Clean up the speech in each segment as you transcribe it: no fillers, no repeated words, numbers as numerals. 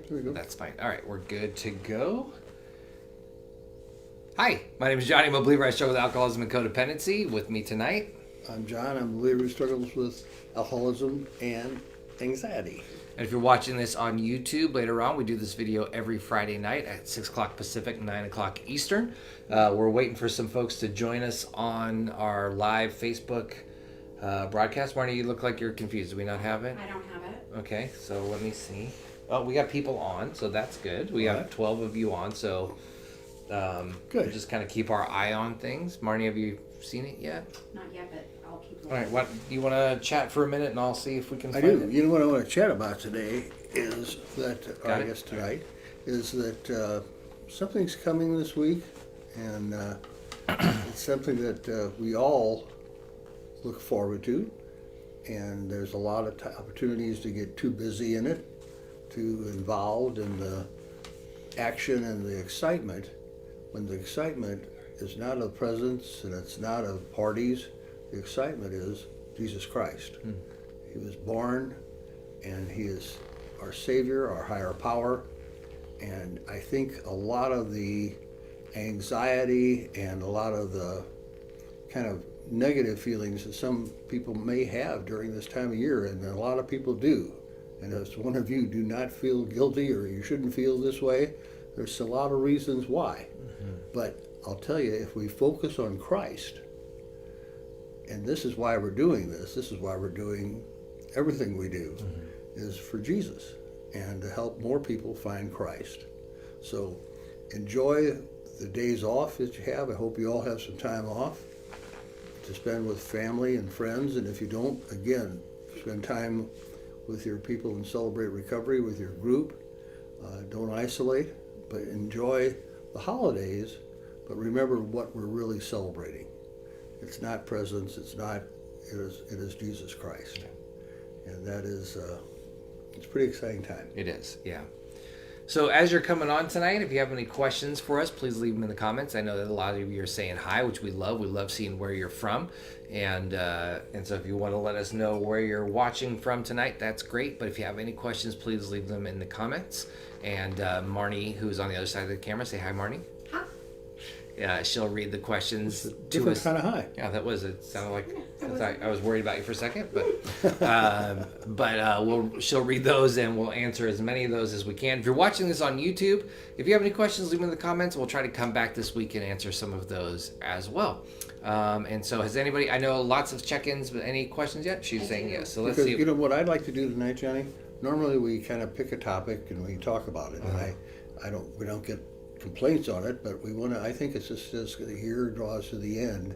There we go. That's fine. All right, we're good to go. Hi, my name is Johnny. I'm a believer I struggle with alcoholism and codependency. With me tonight. I'm John. I'm a believer who struggles with alcoholism and anxiety. And if you're watching this on YouTube later on, we do this video every Friday night at 6 o'clock Pacific, 9 o'clock Eastern. We're waiting for some folks to join us on our live Facebook broadcast. Marnie, you look like you're confused. Do we not have it? I don't have it. Okay, so let me see. Oh, we got people on, so that's good. We have 12 of you on, so Good. we'll just kind of keep our eye on things. Marnie, have you seen it yet? Not yet, but I'll keep looking. All right, what you want to chat for a minute, and I'll see if we can I find do. it? You know what I want to chat about today is that, or Got I it. guess tonight, is that something's coming this week, and it's something that we all look forward to, and there's a lot of opportunities to get too busy in it, too involved in the action and the excitement, when the excitement is not of presents and it's not of parties. The excitement is Jesus Christ. He was born, and he is our Savior, our higher power. And I think a lot of the anxiety and a lot of the kind of negative feelings that some people may have during this time of year, and a lot of people do. And as one of you do not feel guilty or you shouldn't feel this way, there's a lot of reasons why. But I'll tell you, if we focus on Christ, and this is why we're doing this is why we're doing everything we do, is for Jesus and to help more people find Christ. So enjoy the days off that you have. I hope you all have some time off to spend with family and friends. And if you don't, again, spend time with your people and celebrate recovery with your group. Don't isolate, but enjoy the holidays. But remember what we're really celebrating. It's not presents. It is Jesus Christ, and that is it's a pretty exciting time. It is, yeah. So as you're coming on tonight, if you have any questions for us, please leave them in the comments. I know that a lot of you are saying hi, which we love. We love seeing where you're from, and so if you want to let us know where you're watching from tonight, that's great. But if you have any questions, please leave them in the comments. And Marnie, who's on the other side of the camera, say hi, Marnie. Hi. Yeah, she'll read the questions to Different us. kind of high. Yeah, that was it. Sounded like I was worried about you for a second, but she'll read those and we'll answer as many of those as we can. If you're watching this on YouTube, if you have any questions, leave them in the comments. We'll try to come back this week and answer some of those as well. And so, has anybody? I know lots of check-ins, but any questions yet? She's saying yes. So let's Because see. you know what I'd like to do tonight, Johnny. Normally we kind of pick a topic and we talk about it, and we don't get complaints on it, but we want to. I think it's just as the year draws to the end.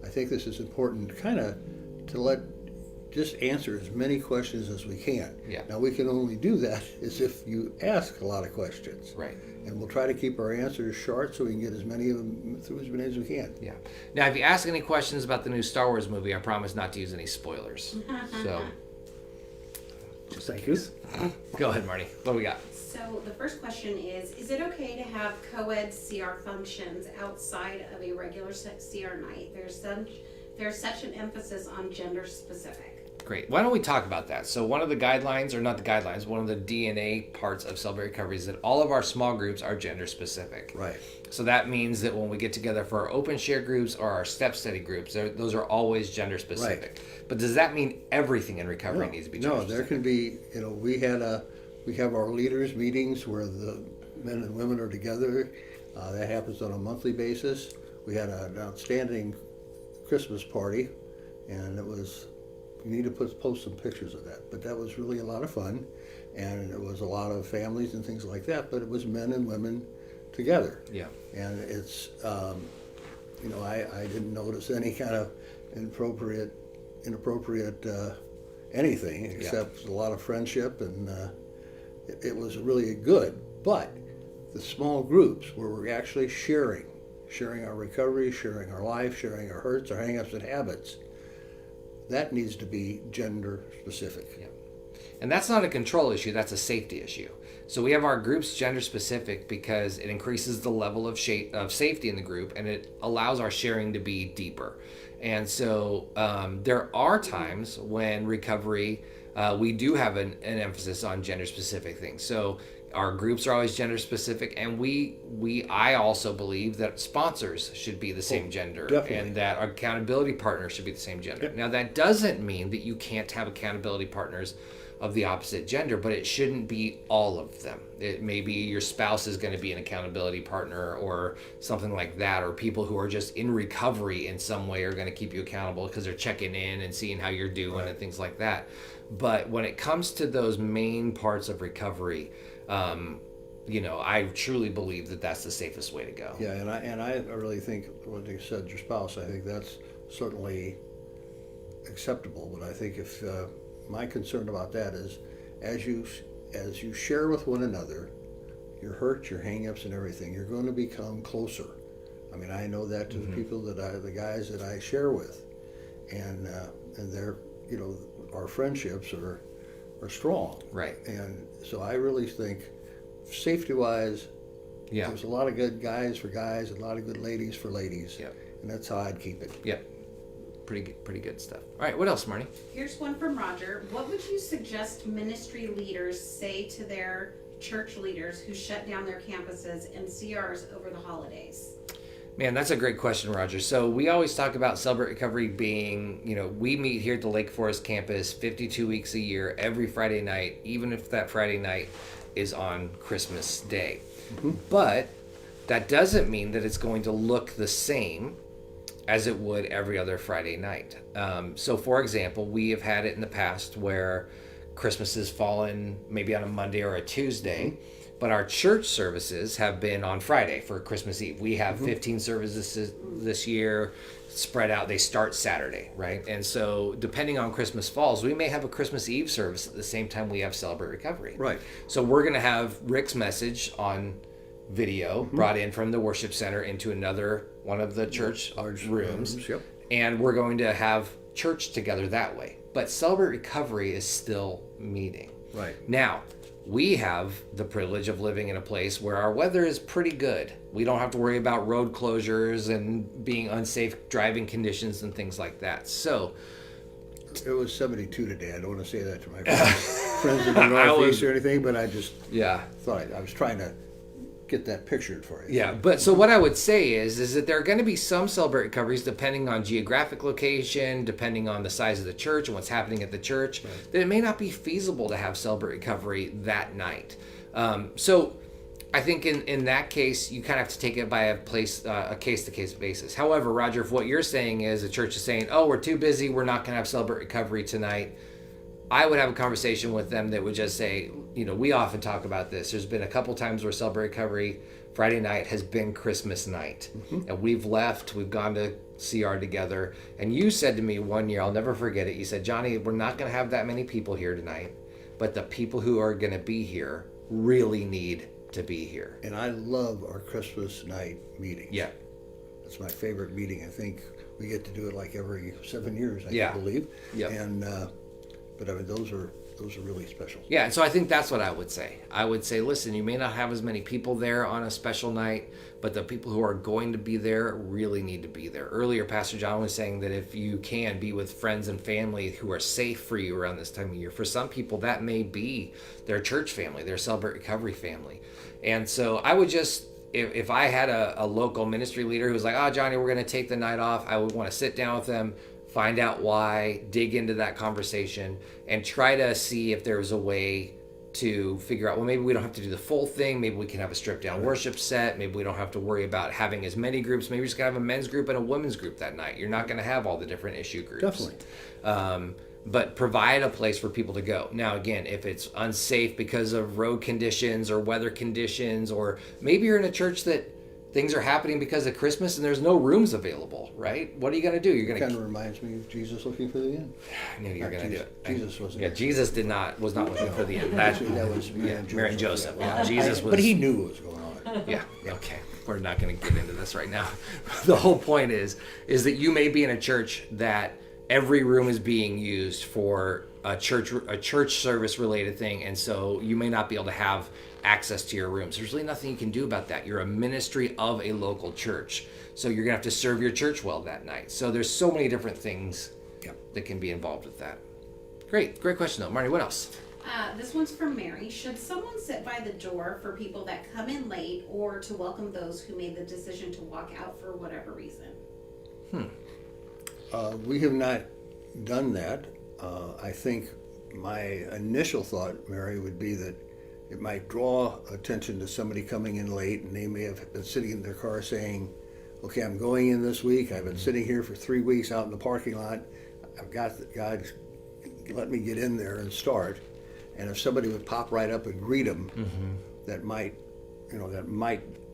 I think this is important, kind of, to just answer as many questions as we can. Yeah. Now we can only do that is if you ask a lot of questions. Right. And we'll try to keep our answers short so we can get as many of them through as many as we can. Yeah. Now, if you ask any questions about the new Star Wars movie, I promise not to use any spoilers. So, Thank you. go ahead, Marty. What do we got? So the first question is it okay to have co-ed CR functions outside of a regular CR night? There's such an emphasis on gender specific. Great. Why don't we talk about that? So one of the guidelines, or not the guidelines, one of the DNA parts of Celebrate Recovery is that all of our small groups are gender specific. Right. So that means that when we get together for our open share groups or our step study groups, those are always gender specific. Right. But does that mean everything in recovery needs to be gender specific? No, there can be, we have our leaders meetings where the men and women are together. That happens on a monthly basis. We had an outstanding Christmas party, and it was, you need to post some pictures of that, but that was really a lot of fun, and it was a lot of families and things like that, but it was men and women together. Yeah. And it's, I didn't notice any kind of inappropriate anything, except a lot of friendship, and it was really good. But the small groups where we're actually sharing our recovery, sharing our life, sharing our hurts, our hang-ups and habits, that needs to be gender specific. Yeah. And that's not a control issue, that's a safety issue. So we have our groups gender specific because it increases the level of safety in the group, and it allows our sharing to be deeper. And so there are times when recovery we do have an emphasis on gender specific things. So our groups are always gender specific, and I also believe that sponsors should be the same gender, definitely. and that our accountability partners should be the same gender. Yep. Now that doesn't mean that you can't have accountability partners of the opposite gender, but it shouldn't be all of them. It maybe your spouse is going to be an accountability partner or something like that, or people who are just in recovery in some way are going to keep you accountable because they're checking in and seeing how you're doing and things like that. But when it comes to those main parts of recovery, I truly believe that that's the safest way to go. Yeah, and I really think what you said, your spouse, I think that's certainly acceptable. But I think if my concern about that is as you share with one another your hurts, your hang-ups, and everything, you're going to become closer. I mean, I know that to the people the guys that I share with, and they're, our friendships are strong. Right. And so I really think, safety-wise, Yeah. there's a lot of good guys for guys, and a lot of good ladies for ladies. Yep. And that's how I'd keep it. Yep. Pretty good stuff. All right, what else, Marty? Here's one from Roger. What would you suggest ministry leaders say to their church leaders who shut down their campuses and CRs over the holidays? Man, that's a great question, Roger. So we always talk about Celebrate Recovery being, we meet here at the Lake Forest campus 52 weeks a year, every Friday night, even if that Friday night is on Christmas Day. But that doesn't mean that it's going to look the same as it would every other Friday night. So for example, we have had it in the past where Christmas has fallen maybe on a Monday or a Tuesday, but our church services have been on Friday for Christmas Eve. We have 15 services this year spread out. They start Saturday, right? And so depending on Christmas falls, we may have a Christmas Eve service at the same time we have Celebrate Recovery. Right. So we're going to have Rick's message on video brought in from the worship center into another one of the church Large rooms. Yep. And we're going to have church together that way. But Celebrate Recovery is still meeting. Right. Now, we have the privilege of living in a place where our weather is pretty good. We don't have to worry about road closures and being unsafe driving conditions and things like that. So It was 72 today. I don't want to say that to my friends in the Northeast or anything, but I just thought I was trying to get that pictured for you. Yeah, but so what I would say is that there are going to be some Celebrate Recoveries depending on geographic location, depending on the size of the church and what's happening at the church, that it may not be feasible to have Celebrate Recovery that night. So I think in that case, you kind of have to take it by a case-to-case basis. However, Roger, if what you're saying is the church is saying, oh, we're too busy, we're not going to have Celebrate Recovery tonight, I would have a conversation with them that would just say, we often talk about this. There's been a couple times where Celebrate Recovery Friday night has been Christmas night. And we've left, we've gone to CR together. And you said to me one year, I'll never forget it, you said, Johnny, we're not going to have that many people here tonight, but the people who are going to be here really need to be here. And I love our Christmas night meetings. Yeah. It's my favorite meeting. I think we get to do it like every 7 years, I believe. Yeah. And but I mean, those are really special. Yeah, and so I think that's what I would say. I would say, listen, you may not have as many people there on a special night, but the people who are going to be there really need to be there. Earlier, Pastor John was saying that if you can be with friends and family who are safe for you around this time of year, for some people that may be their church family, their Celebrate Recovery family. And so I would just, if I had a local ministry leader who was like, oh, Johnny, we're going to take the night off, I would want to sit down with them, find out why, dig into that conversation, and try to see if there's a way to figure out, well, maybe we don't have to do the full thing. Maybe we can have a stripped down worship set. Maybe we don't have to worry about having as many groups. Maybe we're just going to have a men's group and a women's group that night. You're not going to have all the different issue groups. Definitely. But provide a place for people to go. Now, again, if it's unsafe because of road conditions or weather conditions, or maybe you're in a church that things are happening because of Christmas and there's no rooms available, right? What are you going to do? You're going to Kind of reminds me of Jesus looking for the end. I knew you were going to do it. Jesus wasn't. Yeah, Jesus was not looking for the end. Actually, that was Mary and Joseph. Yeah, Jesus was. But he knew what was going on. Yeah. Okay. We're not going to get into this right now. The whole point is that you may be in a church that every room is being used for a church service related thing, and so you may not be able to have access to your rooms. There's really nothing you can do about that. You're a ministry of a local church, so you're gonna have to serve your church well that night. So there's so many different things that can be involved with that. Great question though. Marty, what else? This one's from Mary. Should someone sit by the door for people that come in late or to welcome those who made the decision to walk out for whatever reason? We have not done that. I think my initial thought, Mary, would be that it might draw attention to somebody coming in late, and they may have been sitting in their car saying, okay, I'm going in this week. I've been sitting here for 3 weeks out in the parking lot. I've got God, let me get in there and start. And if somebody would pop right up and greet them, that might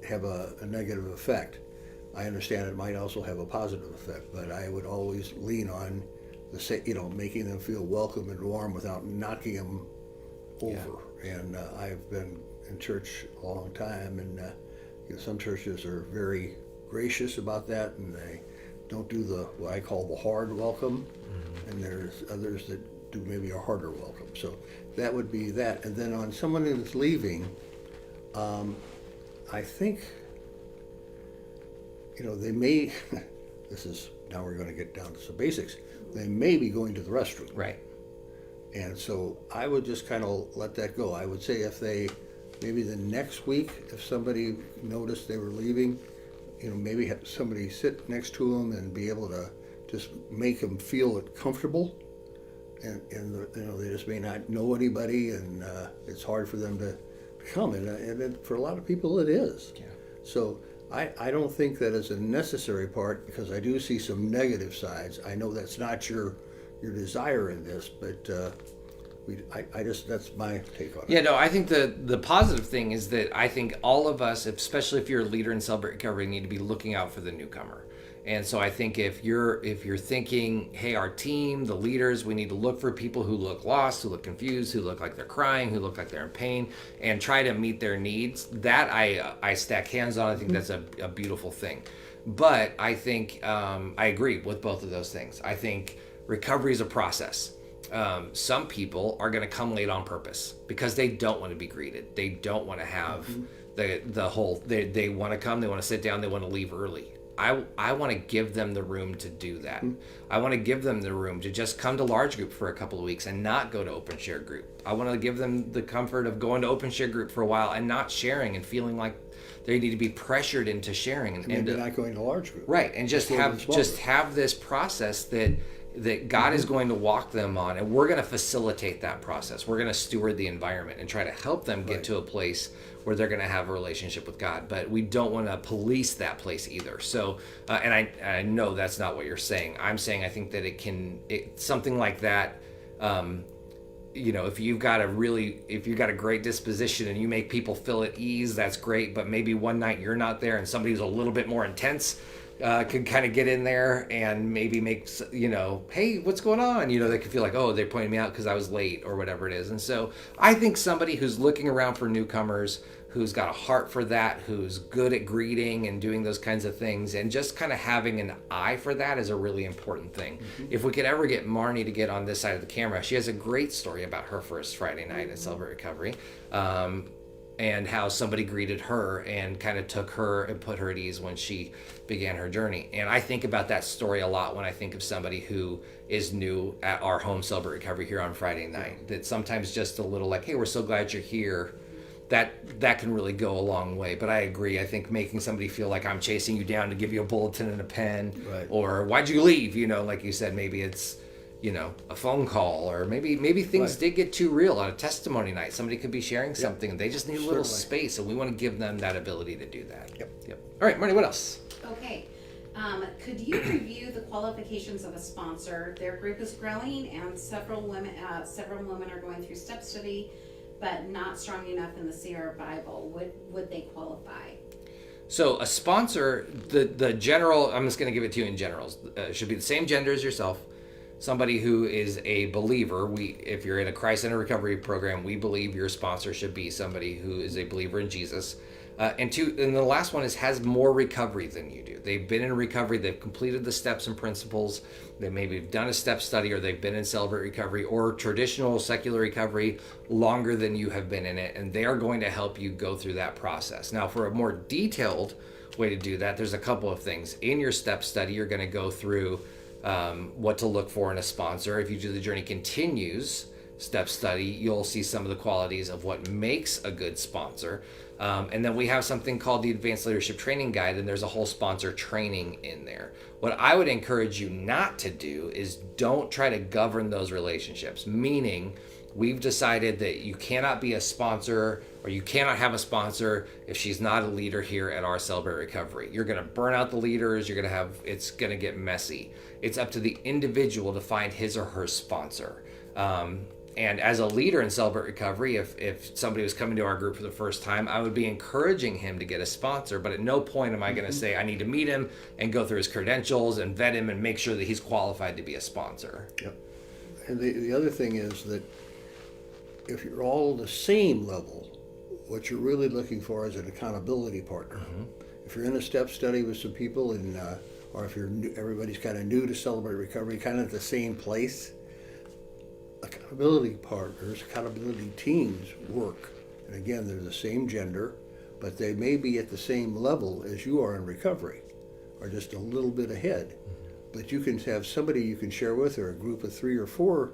have a negative effect. I understand it might also have a positive effect, but I would always lean on making them feel welcome and warm without knocking them over. And I've been in church a long time, and some churches are very gracious about that, and they don't do what I call the hard welcome, and there's others that do maybe a harder welcome. So that would be that. And then on someone who's leaving, I think, they may, now we're going to get down to some basics, they may be going to the restroom. Right. And so I would just kind of let that go. I would say maybe the next week, if somebody noticed they were leaving, maybe have somebody sit next to them and be able to just make them feel comfortable. And they just may not know anybody, and it's hard for them to come. And for a lot of people, it is. Yeah. So I don't think that is a necessary part, because I do see some negative sides. I know that's not your desire in this, but that's my take on it. Yeah, no, I think the positive thing is that I think all of us, especially if you're a leader in Celebrate Recovery, need to be looking out for the newcomer. And so I think if you're thinking, hey, our team, the leaders, we need to look for people who look lost, who look confused, who look like they're crying, who look like they're in pain, and try to meet their needs. That I stack hands on. I think that's a beautiful thing. But I think I agree with both of those things. I think recovery is a process. Some people are going to come late on purpose because they don't want to be greeted. They don't want to have the whole. They want to come. They want to sit down. They want to leave early. I want to give them the room to do that. I want to give them the room to just come to large group for a couple of weeks and not go to open share group. I want to give them the comfort of going to open share group for a while and not sharing and feeling like they need to be pressured into sharing and maybe not going to large group. Right, and just have this process that God is going to walk them on, and we're going to facilitate that process. We're going to steward the environment and try to help them get to a place where they're going to have a relationship with God. But we don't want to police that place either. So, and I know that's not what you're saying. I'm saying I think that something like that. If you've got a great disposition and you make people feel at ease, that's great. But maybe one night you're not there and somebody who's a little bit more intense could kind of get in there and maybe make, hey, what's going on? They could feel like, oh, they pointed me out because I was late or whatever it is. And so I think somebody who's looking around for newcomers, who's got a heart for that, who's good at greeting and doing those kinds of things, and just kind of having an eye for that is a really important thing. If we could ever get Marnie to get on this side of the camera, she has a great story about her first Friday night at Celebrate Recovery. And how somebody greeted her and kind of took her and put her at ease when she began her journey. And I think about that story a lot when I think of somebody who is new at our home Celebrate Recovery here on Friday night. That sometimes just a little like, hey, we're so glad you're here. That can really go a long way. But I agree. I think making somebody feel like I'm chasing you down to give you a bulletin and a pen, or why'd you leave? Like you said, maybe it's a phone call, or maybe things did get too real on a testimony night. Somebody could be sharing something and they just need a little space, and we want to give them that ability to do that. Yep. All right, Marty, what else? Okay. Could you review the qualifications of a sponsor? Their group is growing, and several women are going through step study, but not strong enough in the CR Bible. Would they qualify? So a sponsor, the general, I'm just going to give it to you in generals. Should be the same gender as yourself. Somebody who is a believer. If you're in a Christ-centered recovery program, we believe your sponsor should be somebody who is a believer in Jesus. And the last one has more recovery than you do. They've been in recovery. They've completed the steps and principles. They maybe have done a step study, or they've been in Celebrate Recovery or traditional secular recovery longer than you have been in it. And they are going to help you go through that process. Now, for a more detailed way to do that, there's a couple of things. In your step study, you're going to go through what to look for in a sponsor. If you do the Journey Continues step study, you'll see some of the qualities of what makes a good sponsor. And then we have something called the Advanced Leadership Training Guide, and there's a whole sponsor training in there. What I would encourage you not to do is don't try to govern those relationships, meaning we've decided that you cannot be a sponsor or you cannot have a sponsor if she's not a leader here at our Celebrate Recovery. You're going to burn out the leaders. It's going to get messy. It's up to the individual to find his or her sponsor. And as a leader in Celebrate Recovery, if somebody was coming to our group for the first time, I would be encouraging him to get a sponsor, but at no point am I going to say I need to meet him and go through his credentials and vet him and make sure that he's qualified to be a sponsor. Yep. And the other thing is that if you're all the same level, what you're really looking for is an accountability partner. If you're in a step study with some people, or if everybody's kind of new to Celebrate Recovery, kind of at the same place, accountability partners, accountability teams work. And again, they're the same gender, but they may be at the same level as you are in recovery, or just a little bit ahead. But you can have somebody you can share with, or a group of 3 or 4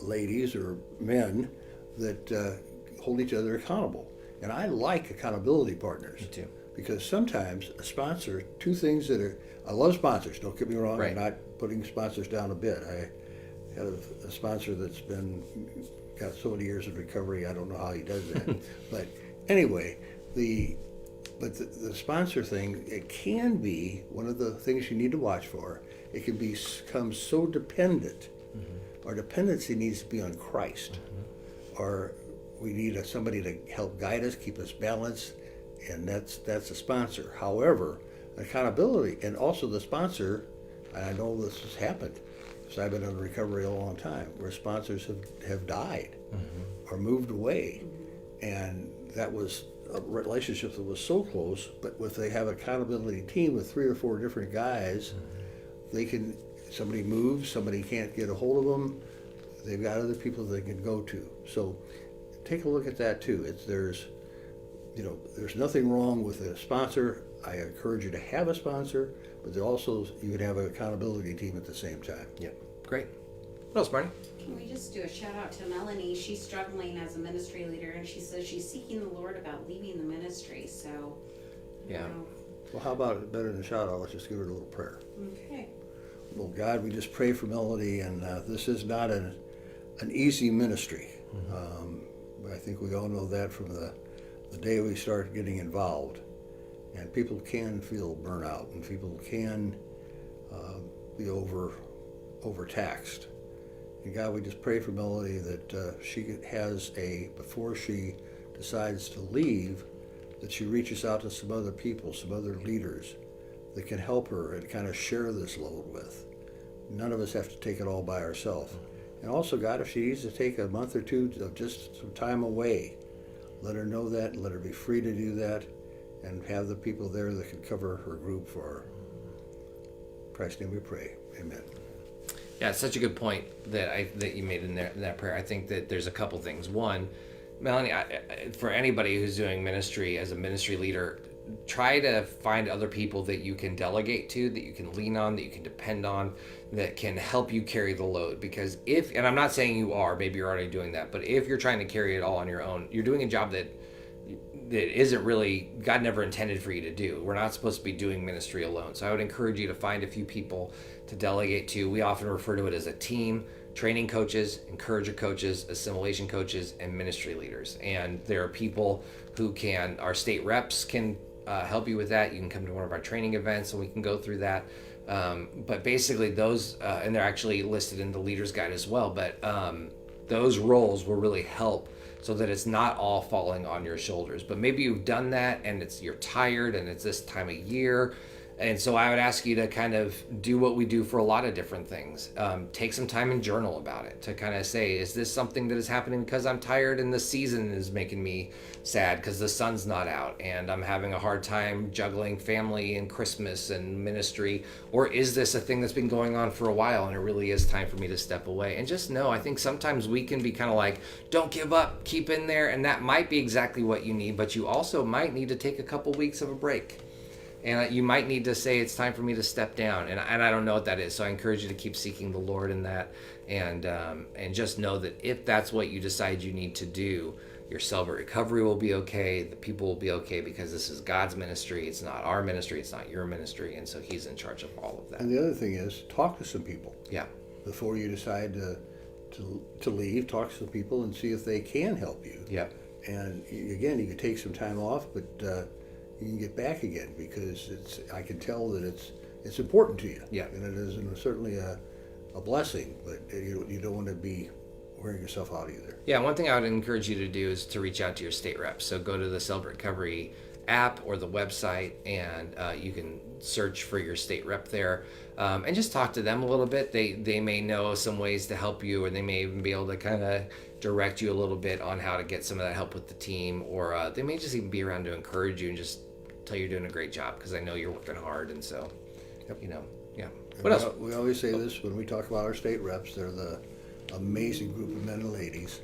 ladies or men that hold each other accountable. And I like accountability partners. Me too. Because sometimes a sponsor, 2 things I love sponsors, don't get me wrong, Right. I'm not putting sponsors down a bit. I had a sponsor that's got so many years of recovery, I don't know how he does that. But anyway, the sponsor thing, it can be one of the things you need to watch for. It can become so dependent. Our dependency needs to be on Christ. Or we need somebody to help guide us, keep us balanced, and that's a sponsor. However, accountability, and also the sponsor, and I know this has happened, because I've been in recovery a long time, where sponsors have died or moved away. And that was a relationship that was so close, but if they have an accountability team with 3 or 4 different guys, somebody moves, somebody can't get a hold of them, they've got other people they can go to. So take a look at that too. There's nothing wrong with a sponsor. I encourage you to have a sponsor, but you can have an accountability team at the same time. Yep. Great. What else, Marty? Can we just do a shout out to Melanie? She's struggling as a ministry leader, and she says she's seeking the Lord about leaving the ministry. So, Yeah. Well, how about better than a shout out? Let's just give her a little prayer. Okay. Well, God, we just pray for Melody, and this is not an easy ministry. I think we all know that from the day we start getting involved. And people can feel burnout, and people can be overtaxed. And God, we just pray for Melody that she has before she decides to leave, that she reaches out to some other people, some other leaders that can help her and kind of share this load with. None of us have to take it all by ourselves. And also, God, if she needs to take a month or 2 of just some time away, let her know that, and let her be free to do that, and have the people there that can cover her group for her. In Christ's name we pray. Amen. Yeah, it's such a good point that you made in that prayer. I think that there's a couple things. One, Melanie, for anybody who's doing ministry as a ministry leader, try to find other people that you can delegate to, that you can lean on, that you can depend on, that can help you carry the load. Because and I'm not saying you are, maybe you're already doing that, but if you're trying to carry it all on your own, you're doing a job that isn't really, God never intended for you to do. We're not supposed to be doing ministry alone. So I would encourage you to find a few people to delegate to. We often refer to it as a team: training coaches, encourager coaches, assimilation coaches, and ministry leaders. And there are people who our state reps can help you with that. You can come to one of our training events and we can go through that. But basically those, and they're actually listed in the leader's guide as well, but those roles will really help so that it's not all falling on your shoulders. But maybe you've done that and you're tired and it's this time of year. And so I would ask you to kind of do what we do for a lot of different things. Take some time and journal about it to kind of say, is this something that is happening because I'm tired and the season is making me sad because the sun's not out and I'm having a hard time juggling family and Christmas and ministry? Or is this a thing that's been going on for a while and it really is time for me to step away? And just know, I think sometimes we can be kind of like, don't give up, keep in there. And that might be exactly what you need, but you also might need to take a couple weeks of a break And you might need to say, it's time for me to step down. And I don't know what that is. So I encourage you to keep seeking the Lord in that. And just know that if that's what you decide you need to do, your celebrate recovery will be okay. The people will be okay, because this is God's ministry. It's not our ministry. It's not your ministry. And so he's in charge of all of that. And the other thing is, talk to some people. Yeah. Before you decide to leave, talk to some people and see if they can help you. Yeah. And again, you can take some time off, but you can get back again, because I can tell that it's important to you. Yeah. And it is certainly a blessing, but you don't want to be wearing yourself out either. Yeah, one thing I would encourage you to do is to reach out to your state rep. So go to the Celebrate Recovery app or the website, and you can search for your state rep there, and just talk to them a little bit. They may know some ways to help you, or they may even be able to kind of direct you a little bit on how to get some of that help with the team, or they may just even be around to encourage you and just tell you you're doing a great job, because I know you're working hard. And so, yeah. What else? We always say this when we talk about our state reps. They're the amazing group of men and ladies.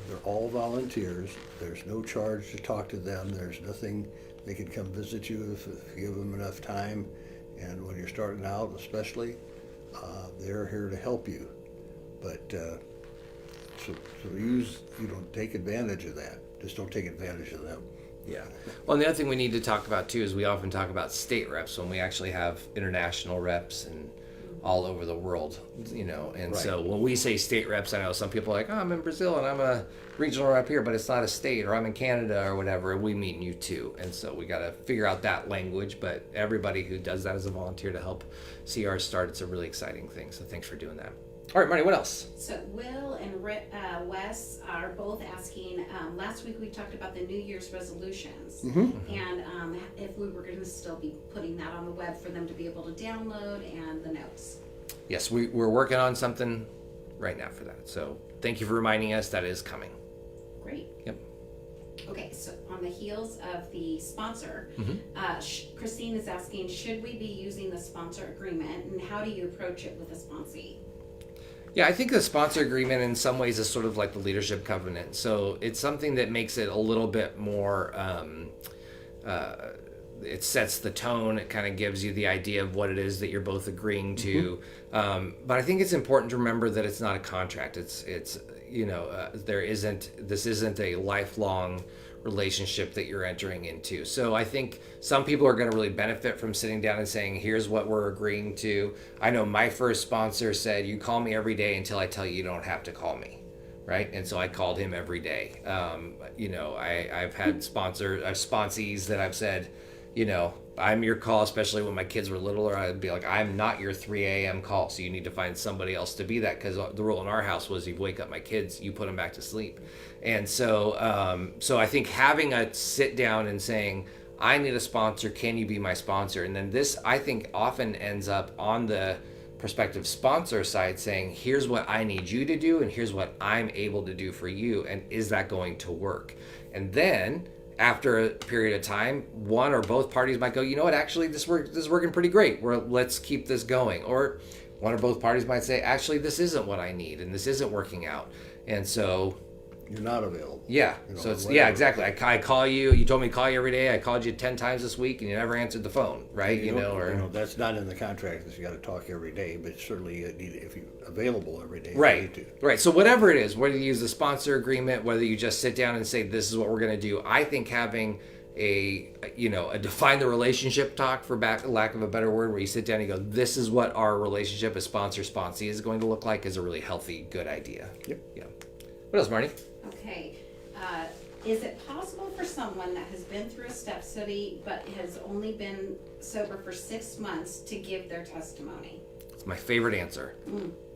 They're all volunteers. There's no charge to talk to them. There's nothing. They can come visit you if you give them enough time. And when you're starting out, especially, they're here to help you. But so take advantage of that. Just don't take advantage of them. Yeah. Well, and the other thing we need to talk about too is we often talk about state reps when we actually have international reps and all over the world, and Right. So when we say state reps, I know some people are like, oh, I'm in Brazil and I'm a regional rep here, but it's not a state, or I'm in Canada or whatever, and we mean you too. And so we got to figure out that language, but everybody who does that as a volunteer to help CR start, it's a really exciting thing. So thanks for doing that. All right, Marty, what else? So Will and Wes are both asking, last week we talked about the New Year's resolutions. And if we were going to still be putting that on the web for them to be able to download, and the notes. Yes, we're working on something right now for that. So thank you for reminding us. That is coming. Great. Yep. Okay, so on the heels of the sponsor, Christine is asking, should we be using the sponsor agreement, and how do you approach it with a sponsee? Yeah, I think the sponsor agreement in some ways is sort of like the leadership covenant. So it's something that makes it a little bit more, it sets the tone. It kind of gives you the idea of what it is that you're both agreeing to. But I think it's important to remember that it's not a contract. This isn't a lifelong relationship that you're entering into. So I think some people are going to really benefit from sitting down and saying, here's what we're agreeing to. I know my first sponsor said, you call me every day until I tell you don't have to call me. Right. And so I called him every day. I've had sponsees that I've said, I'm your call, especially when my kids were little, or I'd be like, I'm not your 3 a.m. call. So you need to find somebody else to be that, because the rule in our house was you wake up my kids, you put them back to sleep. And so, so I think having a sit down and saying, I need a sponsor, can you be my sponsor? And then this, I think, often ends up on the prospective sponsor side saying, here's what I need you to do, and here's what I'm able to do for you, and is that going to work? And then after a period of time, one or both parties might go, you know what, actually this is working pretty great. Let's keep this going. Or one or both parties might say, actually this isn't what I need, and this isn't working out. And so You're not available. yeah, so it's whatever. Yeah, exactly. I call you. You told me to call you every day. I called you 10 times this week, and you never answered the phone, right? That's not in the contract that you got to talk every day, but certainly you need, if you're available every day. Right, You need to. right. So whatever it is, whether you use the sponsor agreement, whether you just sit down and say, this is what we're going to do, I think having a define the relationship talk, for lack of a better word, where you sit down and you go, this is what our relationship as sponsor-sponsee is going to look like, is a really healthy, good idea. Yep. Yeah. What else, Marty? Okay, is it possible for someone that has been through a step study but has only been sober for 6 months to give their testimony? It's my favorite answer.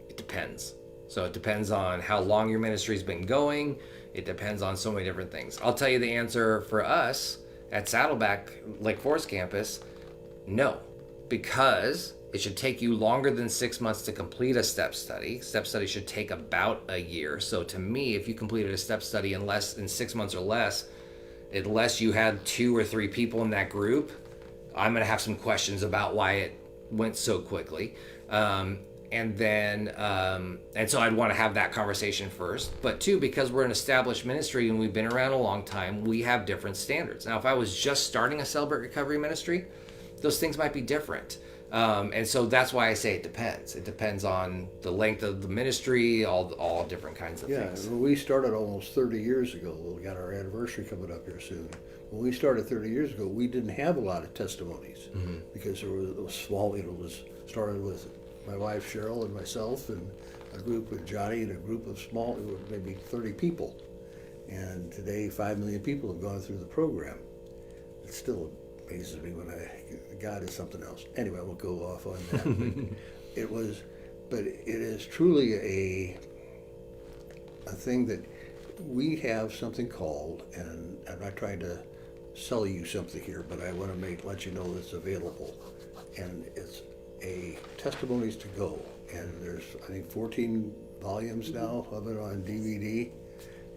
It depends. So it depends on how long your ministry's been going. It depends on so many different things. I'll tell you the answer for us at Saddleback Lake Forest campus: no, because it should take you longer than 6 months to complete a step study. Step study should take about a year. So to me, if you completed a step study in 6 months or less, unless you had 2 or 3 people in that group, I'm going to have some questions about why it went so quickly. And so I'd want to have that conversation first. But 2, because we're an established ministry and we've been around a long time, we have different standards. Now, if I was just starting a Celebrate Recovery ministry, those things might be different. And so that's why I say it depends. It depends on the length of the ministry, all different kinds of Yeah, things. when we started almost 30 years ago, we got our anniversary coming up here soon. When we started 30 years ago, we didn't have a lot of testimonies because it was small. It was started with my wife Cheryl and myself and a group with Johnny and a group of small, maybe 30 people. And today, 5 million people have gone through the program. It still amazes me when God is something else. Anyway, I won't go off on that. But it is truly a thing that we have something called, and I'm not trying to sell you something here, but I want to let you know it's available. And it's a Testimonies to Go. And there's, I think, 14 volumes now of it on DVD.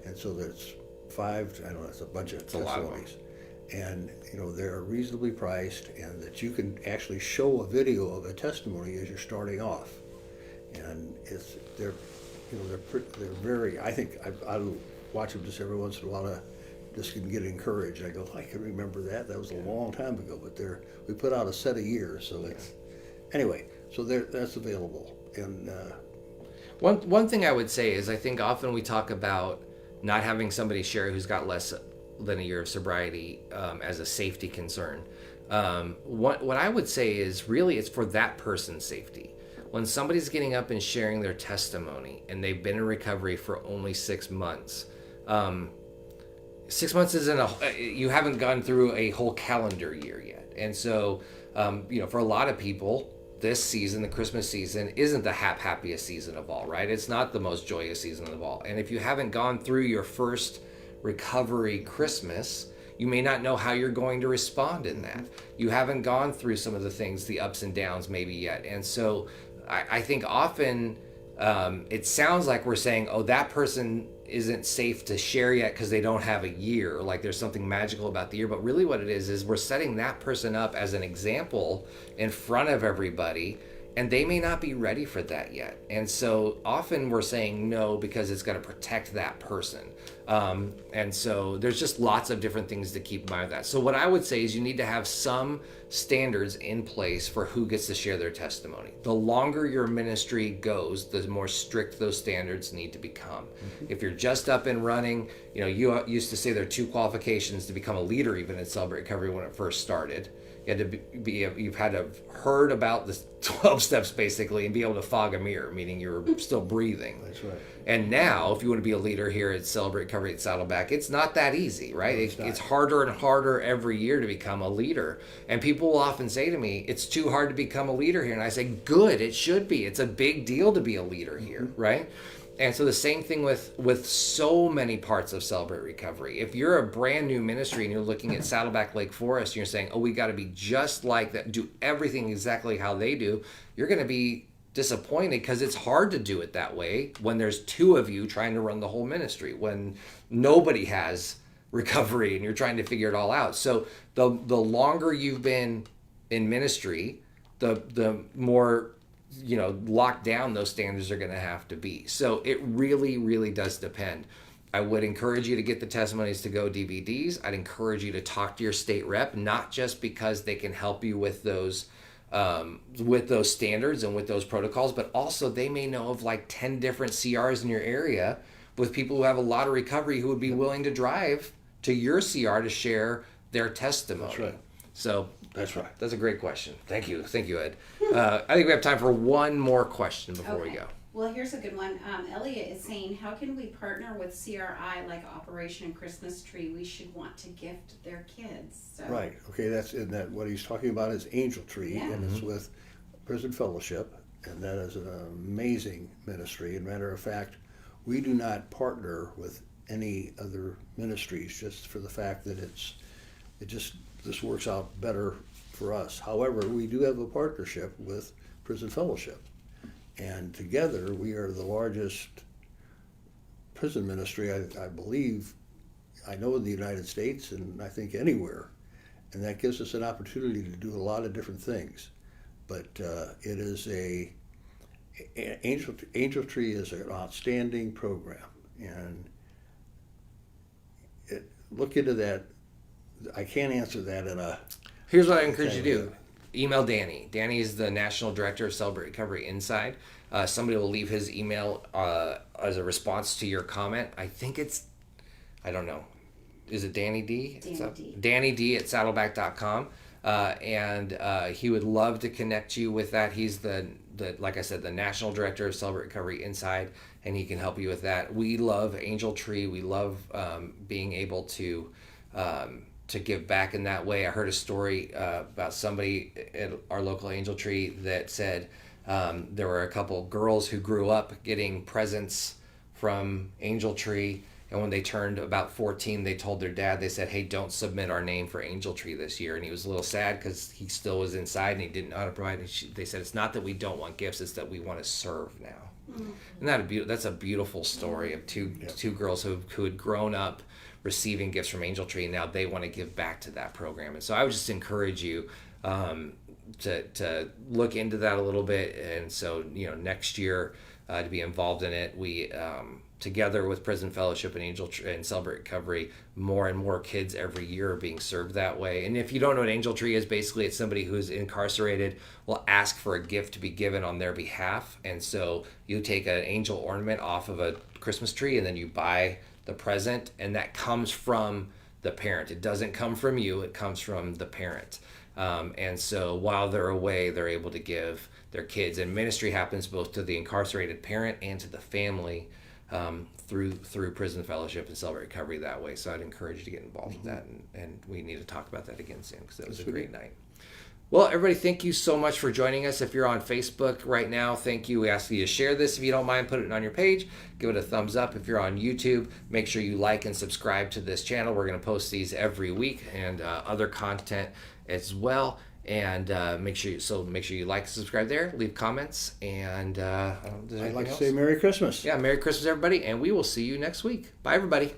And so there's I don't know, it's a bunch of testimonies. And, they're reasonably priced, and that you can actually show a video of a testimony as you're starting off. And they're very, I think, I watch them just every once in a while to just can get encouraged. I go, I can remember that. That was a long time ago, but we put out a set of years, so anyway, so that's available. And one thing I would say is I think often we talk about not having somebody share who's got less than a year of sobriety as a safety concern. What I would say is really it's for that person's safety. When somebody's getting up and sharing their testimony and they've been in recovery for only 6 months, 6 months isn't you haven't gone through a whole calendar year yet. And so, for a lot of people, this season, the Christmas season, isn't the happiest season of all, right? It's not the most joyous season of all. And if you haven't gone through your first recovery Christmas, you may not know how you're going to respond in that. You haven't gone through some of the things, the ups and downs maybe yet. And so I think often it sounds like we're saying, oh, that person isn't safe to share yet because they don't have a year, like there's something magical about the year. But really what it is we're setting that person up as an example in front of everybody, and they may not be ready for that yet. And so often we're saying no because it's going to protect that person. And so there's just lots of different things to keep in mind with that. So what I would say is you need to have some standards in place for who gets to share their testimony. The longer your ministry goes, the more strict those standards need to become. If you're just up and running, you used to say there are 2 qualifications to become a leader even in Celebrate Recovery when it first started. You had to you've had to have heard about the 12 steps basically and be able to fog a mirror, meaning you're still breathing. that's right. And now, if you want to be a leader here at Celebrate Recovery at Saddleback, it's not that easy, right? It's harder and harder every year to become a leader. And people will often say to me, it's too hard to become a leader here. And I say, good, it should be. It's a big deal to be a leader here, right? And so the same thing with so many parts of Celebrate Recovery. If you're a brand new ministry and you're looking at Saddleback Lake Forest and you're saying, oh, we got to be just like that, do everything exactly how they do, you're going to be disappointed because it's hard to do it that way when there's 2 of you trying to run the whole ministry, when nobody has recovery and you're trying to figure it all out. So the longer you've been in ministry, the more locked down those standards are going to have to be. So it really, really does depend. I would encourage you to get the Testimonies to Go DVDs. I'd encourage you to talk to your state rep, not just because they can help you with those standards and with those protocols, but also they may know of like 10 different CRs in your area with people who have a lot of recovery who would be willing to drive to your CR to share their testimony. That's right. So That's right. that's a great question. Thank you, Ed. I think we have time for one more question before we go. Well, here's a good one. Elliot is saying, how can we partner with CRI like Operation Christmas Tree? We should want to gift their kids. So. Right. Okay. That what he's talking about is Angel Tree, Yeah. and it's with Prison Fellowship, and that is an amazing ministry. As a matter of fact, we do not partner with any other ministries just for the fact that this works out better for us. However, we do have a partnership with Prison Fellowship, and together we are the largest prison ministry, I believe, I know in the United States and I think anywhere, and that gives us an opportunity to do a lot of different things. But it is Angel Tree is an outstanding program, and look into that. I can't answer that in a. Here's what I encourage you to do. email Danny. Danny is the National Director of Celebrate Recovery Inside. Somebody will leave his email as a response to your comment. I think I don't know. Is it Danny D? Danny D. Danny D at saddleback.com. And he would love to connect you with that. He's like I said, the National Director of Celebrate Recovery Inside, and he can help you with that. We love Angel Tree. We love being able to give back in that way. I heard a story about somebody at our local Angel Tree that said there were a couple girls who grew up getting presents from Angel Tree, and when they turned about 14, they told their dad, they said, hey, don't submit our name for Angel Tree this year. And he was a little sad because he still was inside and he didn't know how to provide. And they said, it's not that we don't want gifts, it's that we want to serve now. Mm-hmm. And that's a beautiful story of two girls who had grown up receiving gifts from Angel Tree, and now they want to give back to that program. And so I would just encourage you to look into that a little bit. And so, next year to be involved in it, we together with Prison Fellowship and Angel Tree and Celebrate Recovery, more and more kids every year are being served that way. And if you don't know what Angel Tree is, basically it's somebody who's incarcerated will ask for a gift to be given on their behalf. And so you take an angel ornament off of a Christmas tree and then you buy the present, and that comes from the parent. It doesn't come from you, it comes from the parent. And so while they're away, they're able to give their kids. And ministry happens both to the incarcerated parent and to the family through Prison Fellowship and Celebrate Recovery that way. So I'd encourage you to get involved with that, and we need to talk about that again soon because that was a great night. Well, everybody, thank you so much for joining us. If you're on Facebook right now, thank you. We ask you to share this. If you don't mind, put it on your page. Give it a thumbs up. If you're on YouTube, make sure you like and subscribe to this channel. We're going to post these every week and other content as well. And make sure you like and subscribe there. Leave comments. And I'd like to say Merry Christmas. Yeah, Merry Christmas, everybody. And we will see you next week. Bye, everybody.